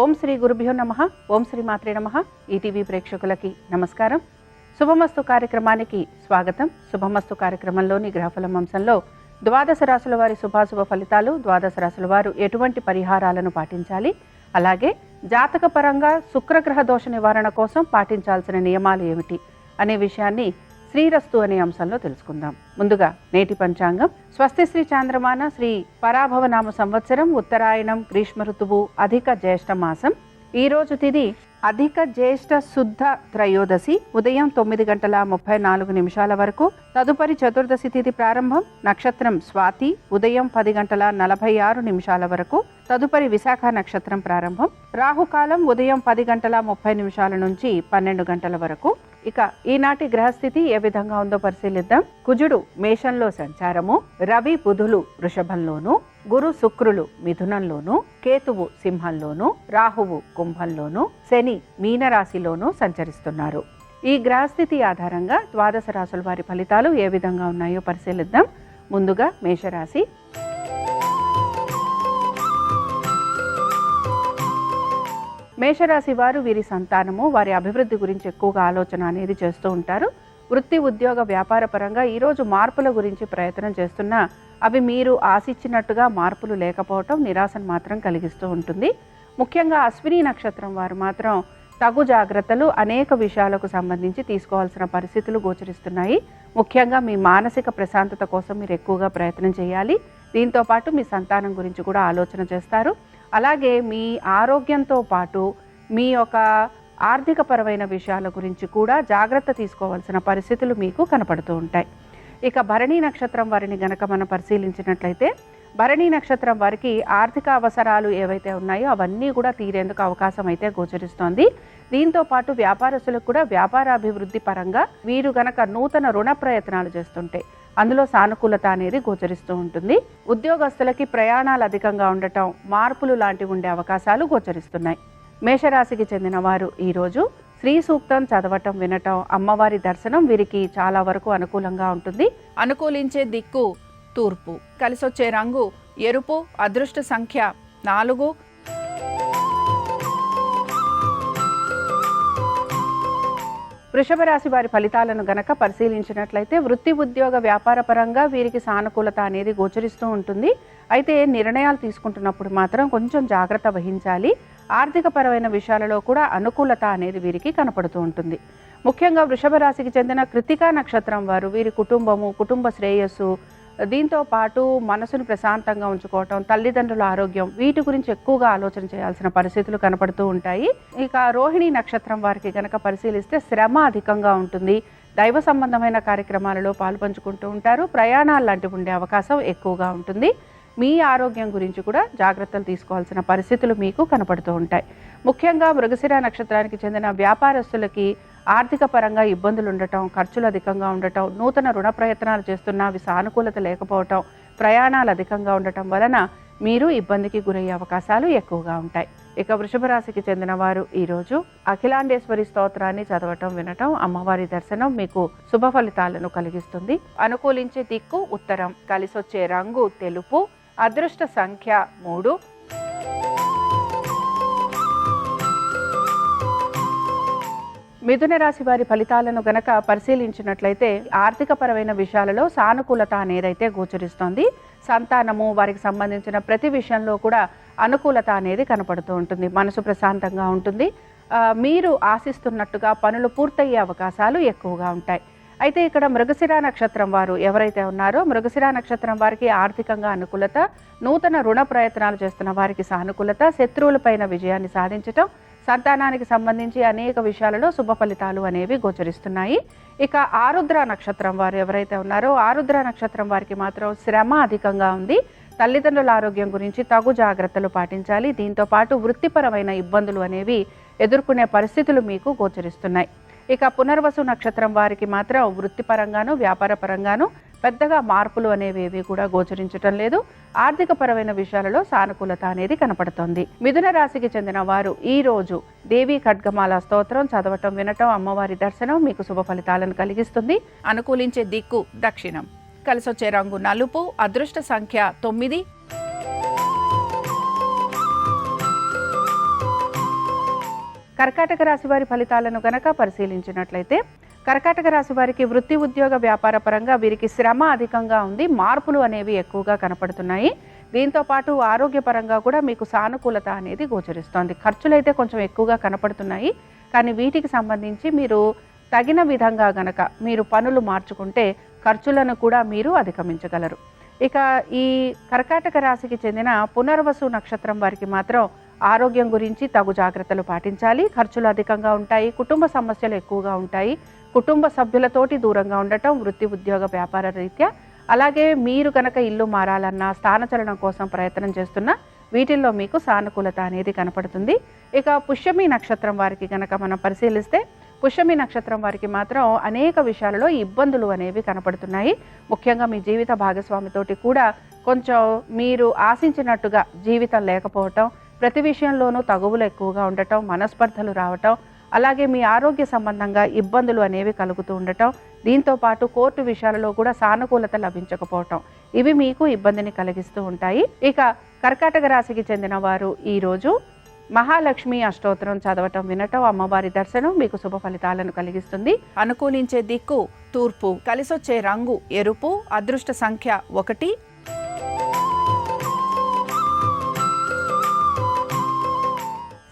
ఓం శ్రీ గురుభ్యో నమః. ఓం శ్రీ మాత్రే నమః. ఈటీవీ ప్రేక్షకులకి నమస్కారం. శుభమస్తు కార్యక్రమానికి స్వాగతం. శుభమస్తు కార్యక్రమంలోని గ్రహఫలం అంశంలో ద్వాదశ రాశుల వారి శుభాశుభ ఫలితాలు, ద్వాదశ రాశుల వారు ఎటువంటి పరిహారాలను పాటించాలి, అలాగే జాతక పరంగా శుక్రగ్రహ దోష నివారణ కోసం పాటించాల్సిన నియమాలు ఏమిటి అనే విషయాన్ని శ్రీరస్తు అనే అంశంలో తెలుసుకుందాం. ముందుగా నేటి పంచాంగం. స్వస్తి శ్రీ చాంద్రమాన శ్రీ పరాభవనామ సంవత్సరం, ఉత్తరాయణం, గ్రీష్మ ఋతువు, అధిక జ్యేష్ఠ మాసం. ఈ రోజు తిథి అధిక జ్యేష్ఠ శుద్ధ త్రయోదశి, ఉదయం 9:34 వరకు. తదుపరి చతుర్దశి తిథి ప్రారంభం. నక్షత్రం స్వాతి, ఉదయం 10:46 వరకు. తదుపరి విశాఖ నక్షత్రం ప్రారంభం. రాహుకాలం ఉదయం 10:30 నుంచి 12 వరకు. ఇక ఈనాటి గ్రహస్థితి ఏ విధంగా ఉందో పరిశీలిద్దాం. కుజుడు మేషంలో సంచారము, రవి బుధులు వృషభంలోను, గురు శుక్రులు మిథునంలోను, కేతువు సింహంలోను, రాహువు కుంభంలోను, శని మీనరాశిలోను సంచరిస్తున్నారు. ఈ గ్రహస్థితి ఆధారంగా ద్వాదశ రాశుల వారి ఫలితాలు ఏ విధంగా ఉన్నాయో పరిశీలిద్దాం. ముందుగా మేషరాశి. మేషరాశి వారు, వీరి సంతానము, వారి అభివృద్ధి గురించి ఎక్కువగా ఆలోచన అనేది చేస్తూ ఉంటారు. వృత్తి, ఉద్యోగ, వ్యాపార పరంగా ఈరోజు మార్పుల గురించి ప్రయత్నం చేస్తున్నా అవి మీరు ఆశించినట్టుగా మార్పులు లేకపోవటం నిరాశను మాత్రం కలిగిస్తూ ఉంటుంది. ముఖ్యంగా అశ్విని నక్షత్రం వారు మాత్రం తగు జాగ్రత్తలు అనేక విషయాలకు సంబంధించి తీసుకోవాల్సిన పరిస్థితులు గోచరిస్తున్నాయి. ముఖ్యంగా మీ మానసిక ప్రశాంతత కోసం మీరు ఎక్కువగా ప్రయత్నం చేయాలి. దీంతో పాటు మీ సంతానం గురించి కూడా ఆలోచన చేస్తారు. అలాగే మీ ఆరోగ్యంతో పాటు మీ యొక్క ఆర్థికపరమైన విషయాల గురించి కూడా జాగ్రత్త తీసుకోవాల్సిన పరిస్థితులు మీకు కనపడుతూ ఉంటాయి. ఇక భరణీ నక్షత్రం వారిని గనక మనం పరిశీలించినట్లయితే, భరణీ నక్షత్రం వారికి ఆర్థిక అవసరాలు ఏవైతే ఉన్నాయో అవన్నీ కూడా తీరేందుకు అవకాశం అయితే గోచరిస్తోంది. దీంతో పాటు వ్యాపారస్తులకు కూడా వ్యాపారాభివృద్ధి పరంగా వీరు గనక నూతన రుణ ప్రయత్నాలు చేస్తుంటే అందులో సానుకూలత అనేది గోచరిస్తూ ఉంటుంది. ఉద్యోగస్తులకి ప్రయాణాలు అధికంగా ఉండటం, మార్పులు లాంటివి ఉండే అవకాశాలు గోచరిస్తున్నాయి. మేషరాశికి చెందిన వారు ఈరోజు శ్రీ సూక్తం చదవటం, వినటం, అమ్మవారి దర్శనం వీరికి చాలా వరకు అనుకూలంగా ఉంటుంది. అనుకూలించే దిక్కు తూర్పు, కలిసొచ్చే రంగు ఎరుపు, అదృష్ట సంఖ్య 4. వృషభ రాశి వారి ఫలితాలను గనక పరిశీలించినట్లయితే, వృత్తి, ఉద్యోగ, వ్యాపార పరంగా వీరికి సానుకూలత అనేది గోచరిస్తూ ఉంటుంది. అయితే నిర్ణయాలు తీసుకుంటున్నప్పుడు మాత్రం కొంచెం జాగ్రత్త వహించాలి. ఆర్థిక పరమైన విషయాలలో కూడా అనుకూలత అనేది వీరికి కనపడుతూ ఉంటుంది. ముఖ్యంగా వృషభ రాశికి చెందిన కృతికా నక్షత్రం వారు, వీరి కుటుంబము, కుటుంబ శ్రేయస్సు, దీంతో పాటు మనసును ప్రశాంతంగా ఉంచుకోవటం, తల్లిదండ్రుల ఆరోగ్యం, వీటి గురించి ఎక్కువగా ఆలోచన చేయాల్సిన పరిస్థితులు కనపడుతూ ఉంటాయి. ఇక రోహిణి నక్షత్రం వారికి గనక పరిశీలిస్తే శ్రమ అధికంగా ఉంటుంది. దైవ సంబంధమైన కార్యక్రమాలలో పాల్పంచుకుంటూ ఉంటారు. ప్రయాణాలు లాంటివి ఉండే అవకాశం ఎక్కువగా ఉంటుంది. మీ ఆరోగ్యం గురించి కూడా జాగ్రత్తలు తీసుకోవాల్సిన పరిస్థితులు మీకు కనపడుతూ ఉంటాయి. ముఖ్యంగా మృగశిర నక్షత్రానికి చెందిన వ్యాపారస్తులకి ఆర్థిక పరంగా ఇబ్బందులు ఉండటం, ఖర్చులు అధికంగా ఉండటం, నూతన రుణ ప్రయత్నాలు చేస్తున్నా అవి సానుకూలత లేకపోవటం, ప్రయాణాలు అధికంగా ఉండటం వలన మీరు ఇబ్బందికి గురయ్యే అవకాశాలు ఎక్కువగా ఉంటాయి. ఇక వృషభ రాశికి చెందిన వారు ఈరోజు అఖిలాండేశ్వరి స్తోత్రాన్ని చదవటం, వినటం, అమ్మవారి దర్శనం మీకు శుభ ఫలితాలను కలిగిస్తుంది. అనుకూలించే దిక్కు ఉత్తరం, కలిసొచ్చే రంగు తెలుపు, అదృష్ట సంఖ్య 3. మిథున రాశి వారి ఫలితాలను గనక పరిశీలించినట్లయితే, ఆర్థిక పరమైన విషయాలలో సానుకూలత అనేదైతే గోచరిస్తోంది. సంతానము, వారికి సంబంధించిన ప్రతి విషయంలో కూడా అనుకూలత అనేది కనపడుతూ ఉంటుంది. మనసు ప్రశాంతంగా ఉంటుంది. మీరు ఆశిస్తున్నట్టుగా పనులు పూర్తయ్యే అవకాశాలు ఎక్కువగా ఉంటాయి. అయితే ఇక్కడ మృగశిర నక్షత్రం వారు ఎవరైతే ఉన్నారో, మృగశిర నక్షత్రం వారికి ఆర్థికంగా అనుకూలత, నూతన రుణ ప్రయత్నాలు చేస్తున్న వారికి సానుకూలత, శత్రువులపైన విజయాన్ని సాధించటం, సంతానానికి సంబంధించి అనేక విషయాలలో శుభ ఫలితాలు అనేవి గోచరిస్తున్నాయి. ఇక ఆరుద్ర నక్షత్రం వారు ఎవరైతే ఉన్నారో, ఆరుద్ర నక్షత్రం వారికి మాత్రం శ్రమ అధికంగా ఉంది. తల్లిదండ్రుల ఆరోగ్యం గురించి తగు జాగ్రత్తలు పాటించాలి. దీంతో పాటు వృత్తిపరమైన ఇబ్బందులు అనేవి ఎదుర్కొనే పరిస్థితులు మీకు గోచరిస్తున్నాయి. ఇక పునర్వసు నక్షత్రం వారికి మాత్రం వృత్తిపరంగాను, వ్యాపార పరంగాను పెద్దగా మార్పులు అనేవి ఏవి కూడా గోచరించటం లేదు. ఆర్థిక పరమైన విషయాలలో సానుకూలత అనేది కనపడుతోంది. మిథున రాశికి చెందిన వారు ఈ రోజు దేవి ఖడ్గమాల స్తోత్రం చదవటం, వినటం, అమ్మవారి దర్శనం మీకు శుభ ఫలితాలను కలిగిస్తుంది. అనుకూలించే దిక్కు దక్షిణం, కలిసొచ్చే రంగు నలుపు, అదృష్ట సంఖ్య 9. కర్కాటక రాశి వారి ఫలితాలను గనక పరిశీలించినట్లయితే కర్కాటక రాశి వారికి వృత్తి ఉద్యోగ వ్యాపార పరంగా వీరికి శ్రమ అధికంగా ఉంది, మార్పులు అనేవి ఎక్కువగా కనపడుతున్నాయి. దీంతో పాటు ఆరోగ్యపరంగా కూడా మీకు సానుకూలత అనేది గోచరిస్తోంది. ఖర్చులైతే కొంచెం ఎక్కువగా కనపడుతున్నాయి, కానీ వీటికి సంబంధించి మీరు తగిన విధంగా గనక మీరు పనులు మార్చుకుంటే ఖర్చులను కూడా మీరు అధిగమించగలరు. ఇక ఈ కర్కాటక రాశికి చెందిన పునర్వసు నక్షత్రం వారికి మాత్రం ఆరోగ్యం గురించి తగు జాగ్రత్తలు పాటించాలి. ఖర్చులు అధికంగా ఉంటాయి, కుటుంబ సమస్యలు ఎక్కువగా ఉంటాయి, కుటుంబ సభ్యులతోటి దూరంగా ఉండటం, వృత్తి ఉద్యోగ వ్యాపార రీత్యా, అలాగే మీరు కనుక ఇల్లు మారాలన్నా స్థానచలనం కోసం ప్రయత్నం చేస్తున్నా వీటిల్లో మీకు సానుకూలత అనేది కనపడుతుంది. ఇక పుష్యమి నక్షత్రం వారికి కనుక మనం పరిశీలిస్తే పుష్యమి నక్షత్రం వారికి మాత్రం అనేక విషయాలలో ఇబ్బందులు అనేవి కనపడుతున్నాయి. ముఖ్యంగా మీ జీవిత భాగస్వామితోటి కూడా కొంచెం మీరు ఆశించినట్టుగా జీవితం లేకపోవటం, ప్రతి విషయంలోనూ తగువులు ఎక్కువగా ఉండటం, మనస్పర్ధలు రావటం, అలాగే మీ ఆరోగ్య సంబంధంగా ఇబ్బందులు అనేవి కలుగుతూ ఉండటం, దీంతో పాటు కోర్టు విషయాలలో కూడా సానుకూలత లభించకపోవటం, ఇవి మీకు ఇబ్బందిని కలిగిస్తూ ఉంటాయి. ఇక కర్కాటక రాశికి చెందిన వారు ఈరోజు మహాలక్ష్మి అష్టోత్తరం చదవటం, వినటం, అమ్మవారి దర్శనం మీకు శుభ ఫలితాలను కలిగిస్తుంది. అనుకూలించే దిక్కు తూర్పు, కలిసొచ్చే రంగు ఎరుపు, అదృష్ట సంఖ్య 1.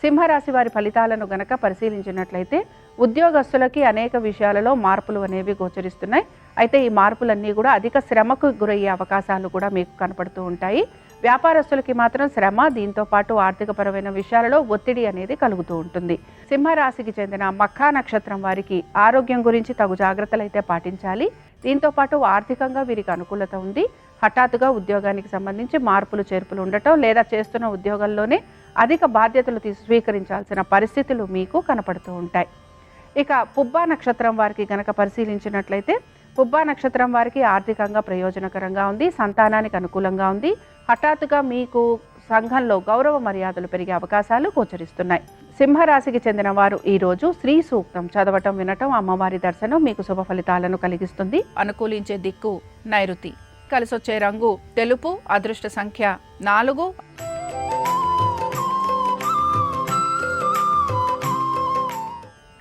సింహరాశి వారి ఫలితాలను గనక పరిశీలించినట్లయితే ఉద్యోగస్తులకి అనేక విషయాలలో మార్పులు అనేవి గోచరిస్తున్నాయి. అయితే ఈ మార్పులన్నీ కూడా అధిక శ్రమకు గురయ్యే అవకాశాలు కూడా మీకు కనపడుతూ ఉంటాయి. వ్యాపారస్తులకి మాత్రం శ్రమ, దీంతో పాటు ఆర్థికపరమైన విషయాలలో ఒత్తిడి అనేది కలుగుతూ ఉంటుంది. సింహరాశికి చెందిన మఖా నక్షత్రం వారికి ఆరోగ్యం గురించి తగు జాగ్రత్తలు అయితే పాటించాలి. దీంతో పాటు ఆర్థికంగా వీరికి అనుకూలత ఉంది. హఠాత్తుగా ఉద్యోగానికి సంబంధించి మార్పులు చేర్పులు ఉండటం, లేదా చేస్తున్న ఉద్యోగంలోనే అధిక బాధ్యతలు స్వీకరించాల్సిన పరిస్థితులు మీకు కనపడుతూ ఉంటాయి. ఇక పుబ్బా నక్షత్రం వారికి గనక పరిశీలించినట్లయితే పుబ్బా నక్షత్రం వారికి ఆర్థికంగా ప్రయోజనకరంగా ఉంది, సంతానానికి అనుకూలంగా ఉంది. హఠాత్తుగా మీకు సంఘంలో గౌరవ మర్యాదలు పెరిగే అవకాశాలు గోచరిస్తున్నాయి. సింహరాశికి చెందిన వారు ఈరోజు శ్రీ సూక్తం చదవటం, వినటం, అమ్మవారి దర్శనం మీకు శుభ ఫలితాలను కలిగిస్తుంది. అనుకూలించే దిక్కు నైరుతి, కలిసొచ్చే రంగు తెలుపు, అదృష్ట సంఖ్య 4.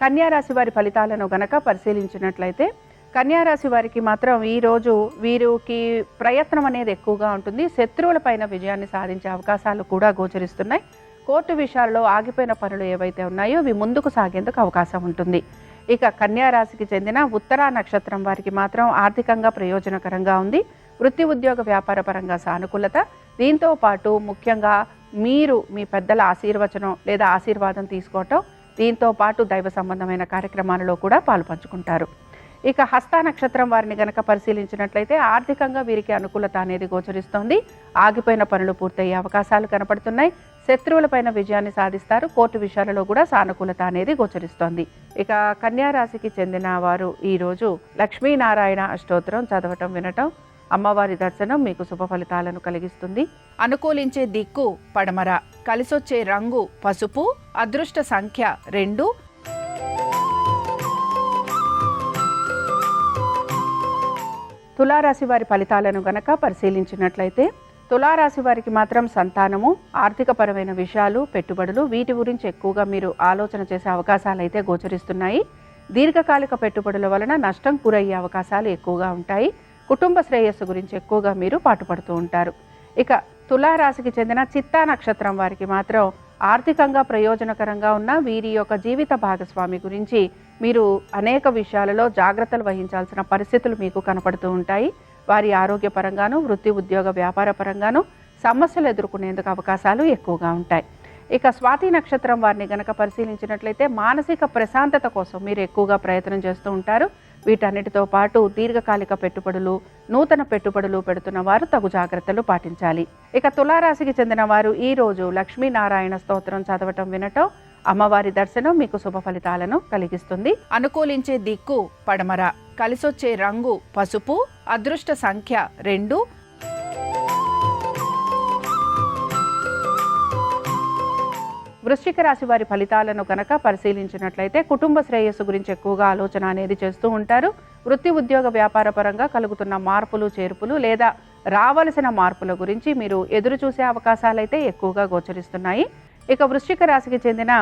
కన్యారాశి వారి ఫలితాలను గనక పరిశీలించినట్లయితే కన్యారాశి వారికి మాత్రం ఈరోజు వీరికి ప్రయత్నం అనేది ఎక్కువగా ఉంటుంది. శత్రువులపైన విజయాన్ని సాధించే అవకాశాలు కూడా గోచరిస్తున్నాయి. కోర్టు విషయాల్లో ఆగిపోయిన పనులు ఏవైతే ఉన్నాయో అవి ముందుకు సాగేందుకు అవకాశం ఉంటుంది. ఇక కన్యారాశికి చెందిన ఉత్తరా నక్షత్రం వారికి మాత్రం ఆర్థికంగా ప్రయోజనకరంగా ఉంది. వృత్తి ఉద్యోగ వ్యాపార పరంగా సానుకూలత, దీంతో పాటు ముఖ్యంగా మీరు మీ పెద్దల ఆశీర్వచనం లేదా ఆశీర్వాదం తీసుకోవటం, దీంతో పాటు దైవ సంబంధమైన కార్యక్రమాలలో కూడా పాల్పంచుకుంటారు. ఇక హస్త నక్షత్రం వారిని గనక పరిశీలించినట్లయితే ఆర్థికంగా వీరికి అనుకూలత అనేది గోచరిస్తోంది. ఆగిపోయిన పనులు పూర్తయ్యే అవకాశాలు కనపడుతున్నాయి. శత్రువులపైన విజయాన్ని సాధిస్తారు. కోర్టు విషయాలలో కూడా సానుకూలత అనేది గోచరిస్తోంది. ఇక కన్యా రాశికి చెందిన వారు ఈరోజు లక్ష్మీనారాయణ అష్టోత్తరం చదవటం, వినటం, అమ్మవారి దర్శనం మీకు శుభ ఫలితాలను కలిగిస్తుంది. అనుకూలించే దిక్కు పడమర, కలిసొచ్చే రంగు పసుపు, అదృష్ట సంఖ్య 2. తులారాశి వారి ఫలితాలను గనక పరిశీలించినట్లయితే తులారాశి వారికి మాత్రం సంతానము, ఆర్థికపరమైన విషయాలు, పెట్టుబడులు, వీటి గురించి ఎక్కువగా మీరు ఆలోచన చేసే అవకాశాలు అయితే గోచరిస్తున్నాయి. దీర్ఘకాలిక పెట్టుబడుల వలన నష్టం గురయ్యే అవకాశాలు ఎక్కువగా ఉంటాయి. కుటుంబ శ్రేయస్సు గురించి ఎక్కువగా మీరు పాటుపడుతూ ఉంటారు. ఇక తులారాశికి చెందిన చిత్తా నక్షత్రం వారికి మాత్రం ఆర్థికంగా ప్రయోజనకరంగా ఉన్న వీరి యొక్క జీవిత భాగస్వామి గురించి మీరు అనేక విషయాలలో జాగ్రత్తలు వహించాల్సిన పరిస్థితులు మీకు కనపడుతూ ఉంటాయి. వారి ఆరోగ్యపరంగాను, వృత్తి ఉద్యోగ వ్యాపార పరంగాను సమస్యలు ఎదుర్కొనేందుకు అవకాశాలు ఎక్కువగా ఉంటాయి. ఇక స్వాతి నక్షత్రం వారిని గనక పరిశీలించినట్లయితే మానసిక ప్రశాంతత కోసం మీరు ఎక్కువగా ప్రయత్నం చేస్తూ ఉంటారు. వీటన్నిటితో పాటు దీర్ఘకాలిక పెట్టుబడులు, నూతన పెట్టుబడులు పెడుతున్న వారు తగు జాగ్రత్తలు పాటించాలి. ఇక తులారాశికి చెందిన వారు ఈరోజు లక్ష్మీనారాయణ స్తోత్రం చదవటం, వినటం, అమ్మవారి దర్శనం మీకు శుభ ఫలితాలను కలిగిస్తుంది. అనుకూలించే దిక్కు పడమర, కలిసొచ్చే రంగు పసుపు, అదృష్ట సంఖ్య 2. వృశ్చిక రాశి వారి ఫలితాలను కనుక పరిశీలించినట్లయితే కుటుంబ శ్రేయస్సు గురించి ఎక్కువగా ఆలోచన అనేది చేస్తూ ఉంటారు. వృత్తి ఉద్యోగ వ్యాపార పరంగా కలుగుతున్న మార్పులు, చేర్పులు లేదా రావలసిన మార్పుల గురించి మీరు ఎదురు చూసే అవకాశాలైతే ఎక్కువగా గోచరిస్తున్నాయి. ఇక వృశ్చిక రాశికి చెందిన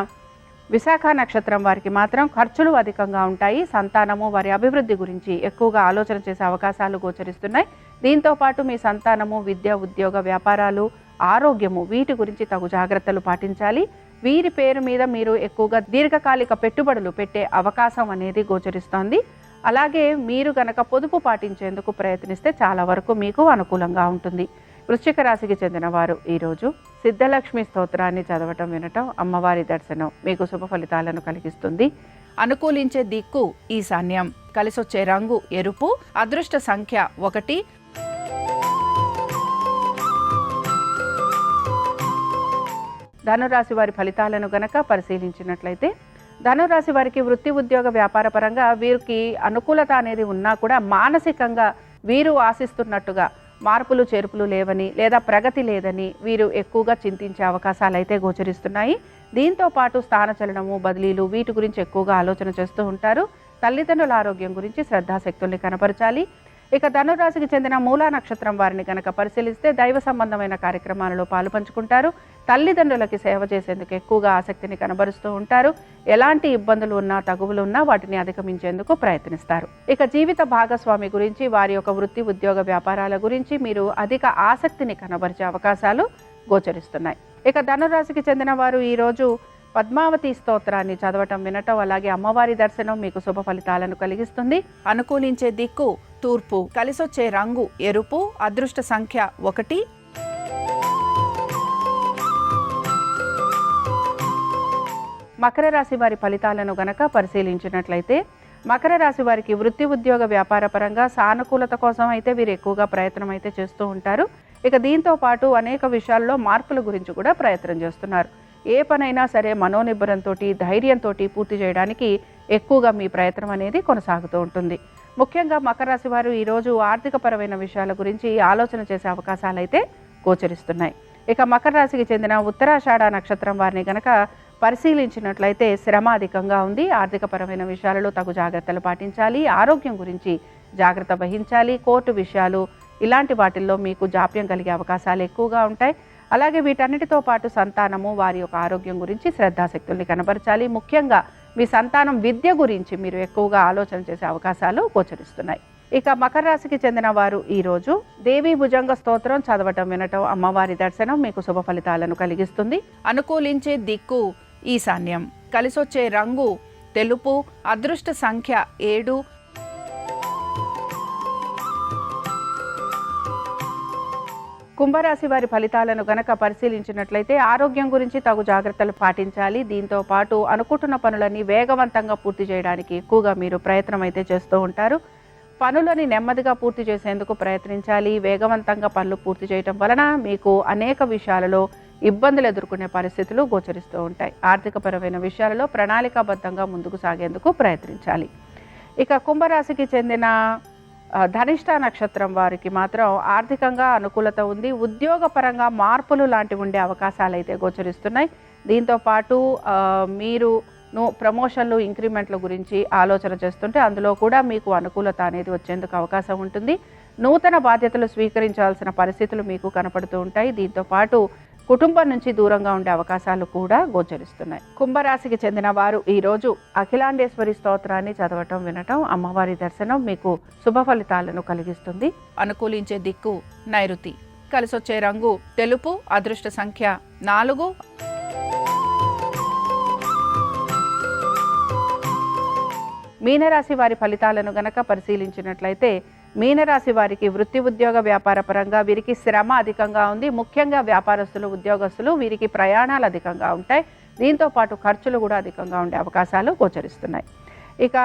విశాఖ నక్షత్రం వారికి మాత్రం ఖర్చులు అధికంగా ఉంటాయి. సంతానము వారి అభివృద్ధి గురించి ఎక్కువగా ఆలోచన చేసే అవకాశాలు గోచరిస్తున్నాయి. దీంతో పాటు మీ సంతానము, విద్య, ఉద్యోగ, వ్యాపారాలు, ఆరోగ్యము వీటి గురించి తగు జాగ్రత్తలు పాటించాలి. వీరి పేరు మీద మీరు ఎక్కువగా దీర్ఘకాలిక పెట్టుబడులు పెట్టే అవకాశం అనేది గోచరిస్తోంది. అలాగే మీరు గనక పొదుపు పాటించేందుకు ప్రయత్నిస్తే చాలా వరకు మీకు అనుకూలంగా ఉంటుంది. వృశ్చిక రాశికి చెందిన వారు ఈరోజు సిద్ధలక్ష్మి స్తోత్రాన్ని చదవటం, వినటం, అమ్మవారి దర్శనం మీకు శుభ ఫలితాలను కలిగిస్తుంది. అనుకూలించే దిక్కు ఈశాన్యం, కలిసొచ్చే రంగు ఎరుపు, అదృష్ట సంఖ్య 1. ధనురాశి వారి ఫలితాలను గనక పరిశీలించినట్లయితే ధనురాశి వారికి వృత్తి, ఉద్యోగ, వ్యాపార పరంగా వీరికి అనుకూలత అనేది ఉన్నా కూడా మానసికంగా వీరు ఆశిస్తున్నట్టుగా మార్పులు చేర్పులు లేవని లేదా ప్రగతి లేదని వీరు ఎక్కువగా చింతించే అవకాశాలు అయితే గోచరిస్తున్నాయి. దీంతో పాటు స్థానచలనము, బదిలీలు వీటి గురించి ఎక్కువగా ఆలోచన చేస్తూ ఉంటారు. తల్లిదండ్రుల ఆరోగ్యం గురించి శ్రద్ధాశక్తుల్ని కనపరచాలి. ఇక ధనురాశికి చెందిన మూలా నక్షత్రం వారిని కనుక పరిశీలిస్తే దైవ సంబంధమైన కార్యక్రమాలలో పాలుపంచుకుంటారు. తల్లిదండ్రులకి సేవ చేసేందుకు ఎక్కువగా ఆసక్తిని కనబరుస్తూ ఉంటారు. ఎలాంటి ఇబ్బందులు ఉన్నా, తగువులు ఉన్నా వాటిని అధిగమించేందుకు ప్రయత్నిస్తారు. ఇక జీవిత భాగస్వామి గురించి, వారి యొక్క వృత్తి, ఉద్యోగ, వ్యాపారాల గురించి మీరు అధిక ఆసక్తిని కనబరిచే అవకాశాలు గోచరిస్తున్నాయి. ఇక ధనురాశికి చెందిన వారు ఈరోజు పద్మావతి స్తోత్రాన్ని చదవటం, వినటం, అలాగే అమ్మవారి దర్శనం మీకు శుభ ఫలితాలను కలిగిస్తుంది. అనుకూలించే దిక్కు తూర్పు, కలిసొచ్చే రంగు ఎరుపు, అదృష్ట సంఖ్య 1. మకర రాశి వారి ఫలితాలను గనక పరిశీలించినట్లయితే మకర రాశి వారికి వృత్తి, ఉద్యోగ, వ్యాపార పరంగా సానుకూలత కోసం అయితే వీరు ఎక్కువగా ప్రయత్నం అయితే చేస్తూ ఉంటారు. ఇక దీంతో పాటు అనేక విషయాల్లో మార్పుల గురించి కూడా ప్రయత్నం చేస్తున్నారు. ఏ పనైనా సరే మనోనిబ్బరంతో, ధైర్యంతో పూర్తి చేయడానికి ఎక్కువగా మీ ప్రయత్నం అనేది కొనసాగుతూ ఉంటుంది. ముఖ్యంగా మకర రాశి వారు ఈరోజు ఆర్థికపరమైన విషయాల గురించి ఆలోచన చేసే అవకాశాలు అయితే గోచరిస్తున్నాయి. ఇక మకర రాశికి చెందిన ఉత్తరాషాఢ నక్షత్రం వారిని గనక పరిశీలించినట్లయితే శ్రమ అధికంగా ఉంది. ఆర్థికపరమైన విషయాలలో తగు జాగ్రత్తలు పాటించాలి. ఆరోగ్యం గురించి జాగ్రత్త వహించాలి. కోర్టు విషయాలు ఇలాంటి వాటిల్లో మీకు జాప్యం కలిగే అవకాశాలు ఎక్కువగా ఉంటాయి. అలాగే వీటన్నిటితో పాటు సంతానము, వారి యొక్క ఆరోగ్యం గురించి శ్రద్ధాశక్తుల్ని కనబరచాలి. ముఖ్యంగా మీ సంతానం విద్య గురించి మీరు ఎక్కువగా ఆలోచన చేసే అవకాశాలు గోచరిస్తున్నాయి. ఇక మకర రాశికి చెందిన వారు ఈరోజు దేవీ భుజంగ స్తోత్రం చదవటం, వినటం, అమ్మవారి దర్శనం మీకు శుభ ఫలితాలను కలిగిస్తుంది. అనుకూలించే దిక్కు ఈశాన్యం, కలిసొచ్చే రంగు తెలుపు, అదృష్ట సంఖ్య 7. కుంభరాశి వారి ఫలితాలను గనక పరిశీలించినట్లయితే ఆరోగ్యం గురించి తగు జాగ్రత్తలు పాటించాలి. దీంతో పాటు అనుకుంటున్న పనులన్నీ వేగవంతంగా పూర్తి చేయడానికి ఎక్కువగా మీరు ప్రయత్నం అయితే చేస్తూ ఉంటారు. పనులని నెమ్మదిగా పూర్తి చేసేందుకు ప్రయత్నించాలి. వేగవంతంగా పనులు పూర్తి చేయటం వలన మీకు అనేక విషయాలలో ఇబ్బందులు ఎదుర్కొనే పరిస్థితులు గోచరిస్తూ ఉంటాయి. ఆర్థికపరమైన విషయాలలో ప్రణాళికాబద్ధంగా ముందుకు సాగేందుకు ప్రయత్నించాలి. ఇక కుంభరాశికి చెందిన ధనిష్ట నక్షత్రం వారికి మాత్రం ఆర్థికంగా అనుకూలత ఉంది. ఉద్యోగపరంగా మార్పులు లాంటివి ఉండే అవకాశాలు అయితే గోచరిస్తున్నాయి. దీంతో పాటు మీరు ప్రమోషన్లు, ఇంక్రిమెంట్ల గురించి ఆలోచన చేస్తుంటే అందులో కూడా మీకు అనుకూలత అనేది వచ్చేందుకు అవకాశం ఉంటుంది. నూతన బాధ్యతలు స్వీకరించాల్సిన పరిస్థితులు మీకు కనపడుతూ ఉంటాయి. దీంతో పాటు కుటుంబం నుంచి దూరంగా ఉండే అవకాశాలు కూడా గోచరిస్తున్నాయి. కుంభరాశికి చెందిన వారు ఈరోజు అఖిలాండేశ్వరి స్తోత్రాన్ని చదవటం, వినటం, అమ్మవారి దర్శనం మీకు శుభ ఫలితాలను కలిగిస్తుంది. అనుకూలించే దిక్కు నైరుతి, కలిసొచ్చే రంగు తెలుపు, అదృష్ట సంఖ్య 4. మీనరాశి వారి ఫలితాలను గనక పరిశీలించినట్లయితే మీనరాశి వారికి వృత్తి, ఉద్యోగ, వ్యాపార పరంగా వీరికి శ్రమ అధికంగా ఉంది. ముఖ్యంగా వ్యాపారస్తులు, ఉద్యోగస్తులు వీరికి ప్రయాణాలు అధికంగా ఉంటాయి. దీంతో పాటు ఖర్చులు కూడా అధికంగా ఉండే అవకాశాలు గోచరిస్తున్నాయి. ఇక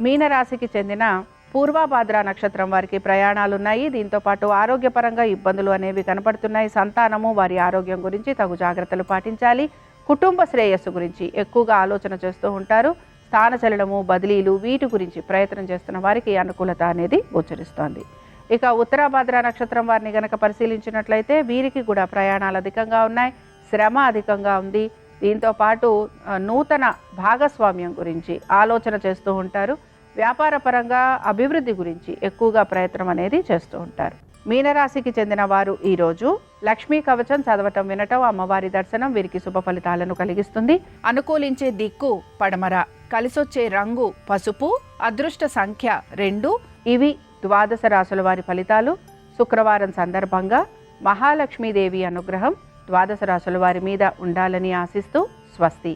మీనరాశికి చెందిన పూర్వభాద్ర నక్షత్రం వారికి ప్రయాణాలు ఉన్నాయి. దీంతో పాటు ఆరోగ్యపరంగా ఇబ్బందులు అనేవి కనపడుతున్నాయి. సంతానము, వారి ఆరోగ్యం గురించి తగు జాగ్రత్తలు పాటించాలి. కుటుంబ శ్రేయస్సు గురించి ఎక్కువగా ఆలోచన చేస్తూ ఉంటారు. స్థానచలనము, బదిలీలు వీటి గురించి ప్రయత్నం చేస్తున్న వారికి అనుకూలత అనేది గోచరిస్తోంది. ఇక ఉత్తరాభాద్ర నక్షత్రం వారిని గనక పరిశీలించినట్లయితే వీరికి కూడా ప్రయాణాలు అధికంగా ఉన్నాయి. శ్రమ అధికంగా ఉంది. దీంతో పాటు నూతన భాగస్వామ్యం గురించి ఆలోచన చేస్తూ ఉంటారు. వ్యాపార పరంగా అభివృద్ధి గురించి ఎక్కువగా ప్రయత్నం అనేది చేస్తూ ఉంటారు. మీనరాశికి చెందిన వారు ఈరోజు లక్ష్మీ కవచం చదవటం వినటం అమ్మవారి దర్శనం వీరికి శుభ ఫలితాలను కలిగిస్తుంది. అనుకూలించే దిక్కు పడమర, కలిసొచ్చే రంగు పసుపు, అదృష్ట సంఖ్య 2. ఇవి ద్వాదశ రాశుల వారి ఫలితాలు. శుక్రవారం సందర్భంగా మహాలక్ష్మీదేవి అనుగ్రహం ద్వాదశ రాశుల వారి మీద ఉండాలని ఆశిస్తూ స్వస్తి.